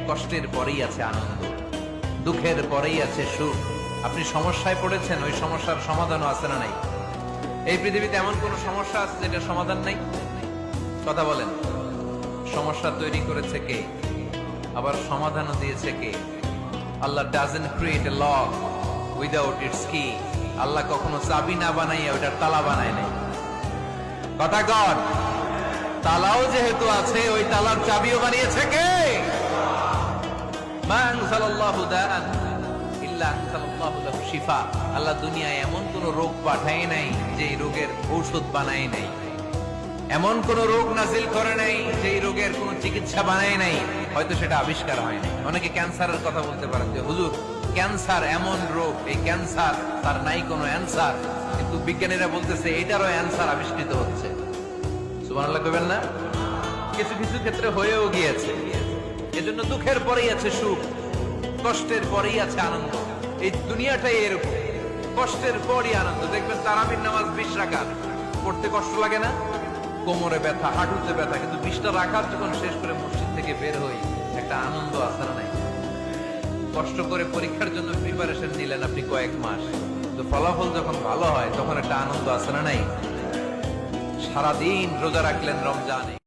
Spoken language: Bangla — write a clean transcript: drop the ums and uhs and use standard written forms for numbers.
কষ্টের পরেই আছে আনন্দ, দুঃখের পরেই আছে সুখ। আপনি সমস্যায় পড়েছেন, ওই সমস্যার সমাধানও আছে না নাই? এই পৃথিবীতে এমন কোন সমস্যা আছে যেটা সমাধান নাই? কথা বলেন। সমস্যা তৈরি করেছে কে, আবার সমাধানও দিয়েছে কে? Allah doesn't create a lock without its key. Allah কখনো চাবি না বানাইয়া ওটার তালা বানায় নাই। কথা কর। তালাও যেহেতু আছে, ওই তালার চাবিও বানিয়েছে কে? মা আনজালাল্লাহু দাআন ইল্লা আনজালাল্লাহু লাহু শিফা। আল্লাহ দুনিয়ায় এমন কোন রোগ পাঠায় নাই যে রোগের ঔষধ বানায় নাই, এমন কোন রোগ নাজিল করে নাই যে রোগের কোন চিকিৎসা বানায় নাই, হয়তো সেটা আবিষ্কার হয় নাই। অনেকে ক্যান্সারের কথা বলতে পারেন যে হুজুর ক্যান্সার এমন রোগ, এই ক্যান্সার তার নাই কোনো অ্যান্সার, কিন্তু বিজ্ঞানীরা বলতেছে এটারও অ্যান্সার আবিষ্কৃত হচ্ছে। সুবহানাল্লাহ কইবেন না? কিছু কিছু ক্ষেত্রে হয়েও গিয়েছে। এজন্য দুঃখের পরেই আছে সুখ, কষ্টের পরেই আছে আনন্দ। এই দুনিয়াটাই এরকম, কষ্টের পরই আনন্দ। দেখবেন তারাবির নামাজ 20 রাকাত পড়তে কষ্ট লাগে না? কোমরে ব্যথা, হাঁটুতে ব্যথা, কিন্তু 20টা রাকাত যখন শেষ করে মসজিদ থেকে বের হই, একটা আনন্দ আছে না নাই? কষ্ট করে পরীক্ষার জন্য প্রিপারেশন নিলেন আপনি কয়েক মাস, তো ফলাফল যখন ভালো হয় তখন একটা আনন্দ আছে না নাই? সারাদিন রোজা রাখলেন রমজানে।